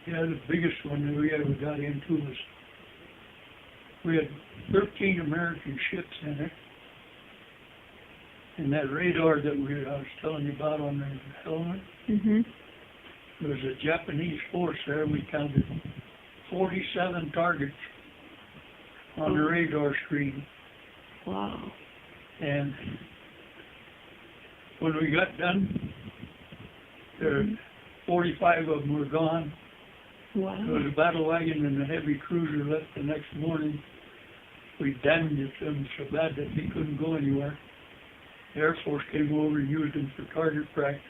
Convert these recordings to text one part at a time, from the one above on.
Yeah, the biggest one that we ever got into was, we had 13 American ships in it. And that radar that I was telling you about on the Helena, there was a Japanese force there. We counted 47 targets on the radar screen. Wow. And when we got done, there 45 of them were gone. Wow. There was a battle wagon and a heavy cruiser left the next morning. We damaged them so bad that they couldn't go anywhere. The Air Force came over and used them for target practice.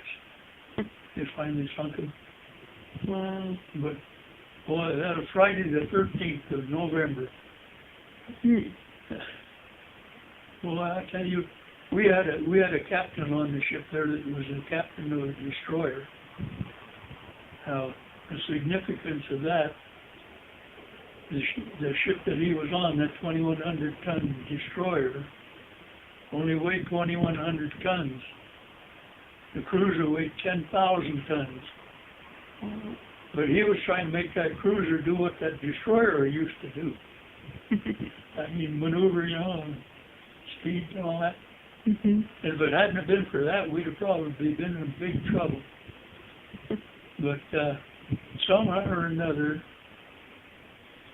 They finally sunk them. Wow. But, boy, that was Friday the 13th of November. Well, I tell you, we had a captain on the ship there that was the captain of a destroyer. Now, the significance of that, the ship that he was on, that 2,100-ton destroyer, only weighed 2,100 tons. The cruiser weighed 10,000 tons. But he was trying to make that cruiser do what that destroyer used to do. I mean, maneuver, you know, and speed and all that. And if it hadn't have been for that, we'd have probably been in big trouble. But somehow or another,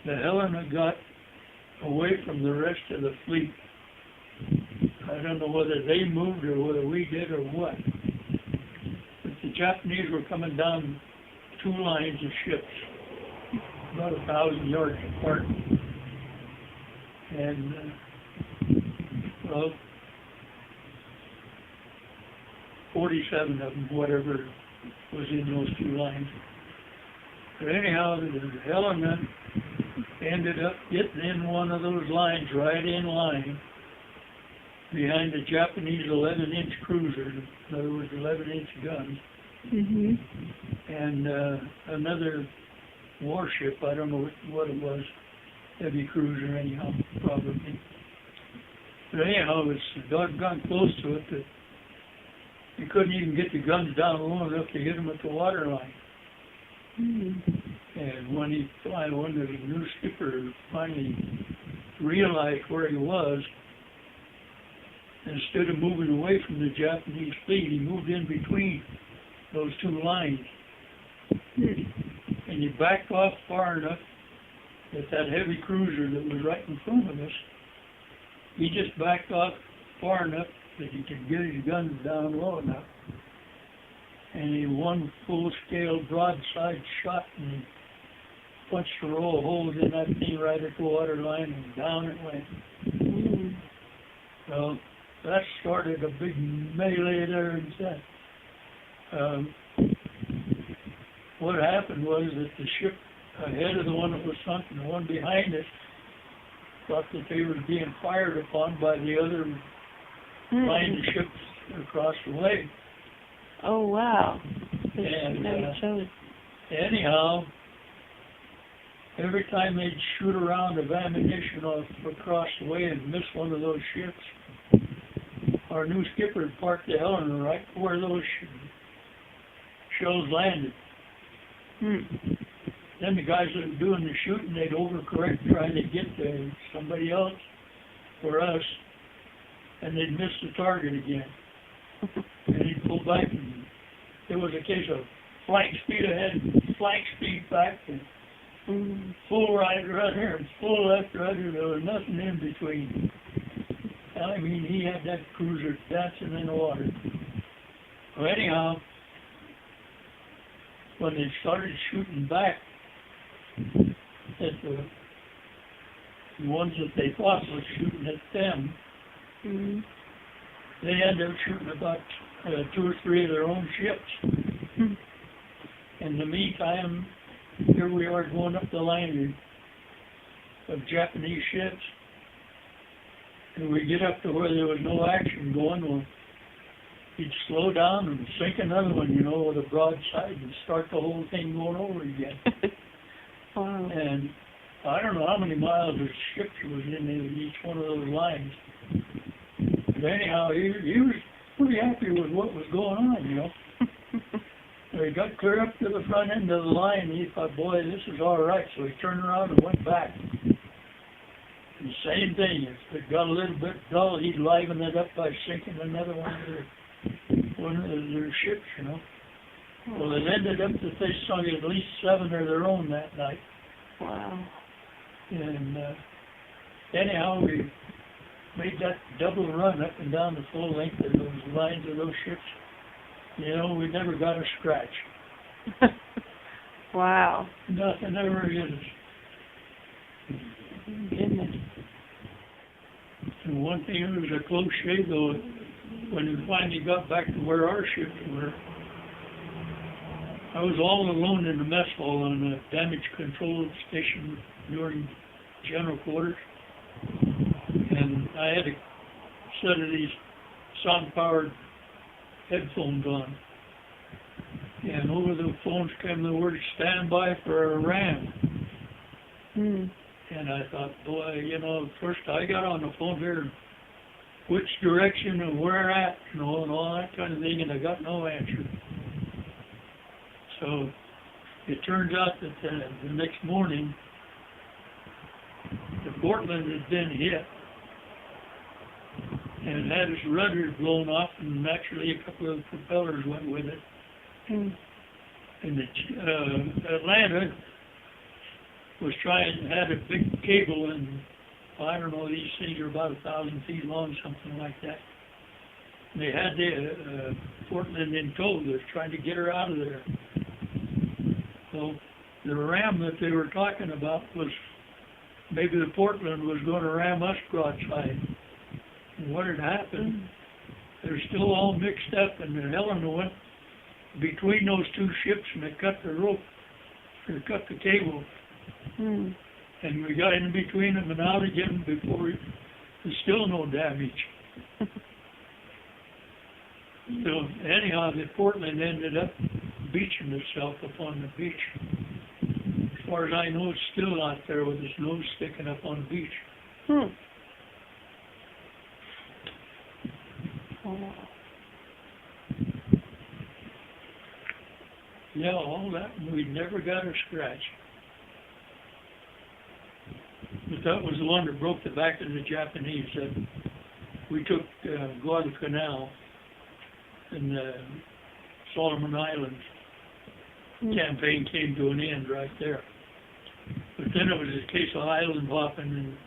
the Helena got away from the rest of the fleet. I don't know whether they moved or whether we did or what. But the Japanese were coming down 2 lines of ships, about 1,000 yards apart. And, well, 47 of them, whatever was in those 2 lines. But anyhow, the Helena ended up getting in one of those lines, right in line, behind the Japanese 11-inch cruiser, in other words, 11-inch guns, and another warship, I don't know what it was, heavy cruiser anyhow, probably. But anyhow, it was doggone close to it that you couldn't even get the guns down low enough to hit them at the water line. And when the new skipper finally realized where he was, instead of moving away from the Japanese fleet, he moved in between those 2 lines. And he backed off far enough that that heavy cruiser that was right in front of us, he just backed off far enough that he could get his guns down low enough. And he one full-scale broadside shot and he punched a row of holes in that thing right at the water line and down it went. So that started a big melee there and said. What happened was that the ship ahead of the one that was sunk and the one behind it thought that they were being fired upon by the other line of ships across the way. Oh, wow. And anyhow, every time they'd shoot a round of ammunition off across the way and miss one of those ships, our new skipper parked the Helena right where those shells landed. Then the guys that were doing the shooting, they'd overcorrect trying to get to somebody else or us, and they'd miss the target again. And he'd pull back, and it was a case of flank speed ahead, flank speed back, and full right here, and full left right here. There was nothing in between. I mean, he had that cruiser dancing in the water. Well, anyhow, when they started shooting back at the ones that they thought was shooting at them, they ended up shooting about 2 or 3 of their own ships. In the meantime, here we are going up the line of Japanese ships, and we get up to where there was no action going. Well, he'd slow down and sink another one, with a broadside and start the whole thing going over again. Wow. And I don't know how many miles of ship was in each one of those lines. But anyhow, he was pretty happy with what was going on, he got clear up to the front end of the line, he thought, boy, this is all right. So he turned around and went back. And same thing, if it got a little bit dull, he'd liven it up by sinking another one of their ships, you know. Well, it ended up that they sunk at least 7 of their own that night. Wow. And anyhow, we made that double run up and down the full length of those lines of those ships. You know, we never got a scratch. Wow. Nothing ever hit us. Goodness. And one thing, it was a close shave though, when we finally got back to where our ships were. I was all alone in the mess hall on a damage control station during general quarters. And I had a set of these sound-powered headphones on. And over the phones came the word, stand by for a ram. And I thought, boy, you know, first I got on the phone here, which direction and where at, you know, and all that kind of thing, and I got no answer. So it turns out that the next morning, the Portland had been hit and had its rudder blown off, and naturally a couple of the propellers went with it. And the Atlanta was had a big cable, and I don't know, these things are about 1,000 feet long, something like that. And they had the Portland in tow. They were trying to get her out of there. So the ram that they were talking about was maybe the Portland was going to ram us broadside. And what had happened, they're still all mixed up, and the Helena went between those two ships, and they cut the rope, or cut the cable. And we got in between them and out again before there's still no damage. So anyhow, the Portland ended up beaching itself upon the beach. As far as I know, it's still out there with its nose sticking up on the beach. Yeah, all that, and we never got a scratch. But that was the one that broke the back of the Japanese. We took Guadalcanal and Solomon Islands. Campaign came to an end right there. But then it was a case of island hopping, and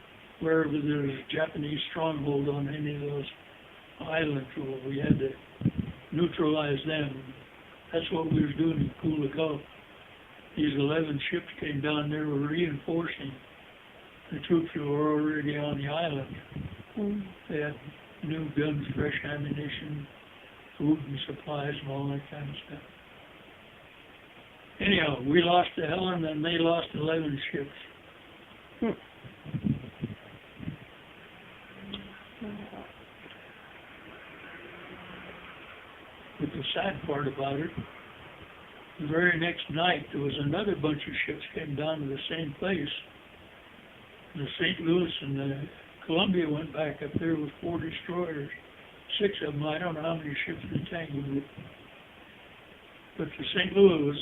wherever there was a Japanese stronghold on any of those islands, well, we had to neutralize them. That's what we was doing in Kula Gulf. These 11 ships came down there, were reinforcing the troops who were already on the island. They had new guns, fresh ammunition, food and supplies, and all that kind of stuff. Anyhow, we lost the Helena, and they lost 11 ships. But the sad part about it, the very next night, there was another bunch of ships came down to the same place. The St. Louis and the Columbia went back up there with 4 destroyers. 6 of them, I don't know how many ships they tangled with. But the St. Louis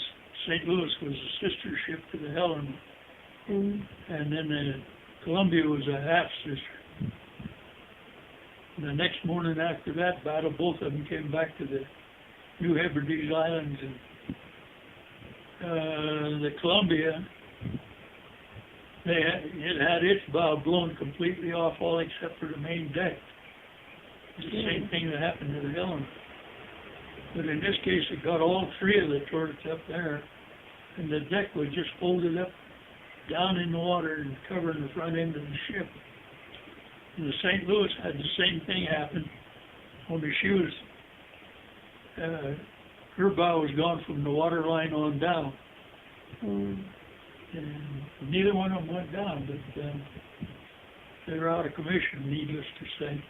was a sister ship to the Helena. And then the Columbia was a half-sister. And the next morning after that battle, both of them came back to the New Hebrides Islands. And the Columbia, it had its bow blown completely off, all except for the main deck. It's the same thing that happened to the Helena. But in this case, it got all 3 of the turrets up there, and the deck was just folded up down in the water and covering the front end of the ship. And the St. Louis had the same thing happen, only she was, her bow was gone from the water line on down. And neither one of them went down, but they were out of commission, needless to say.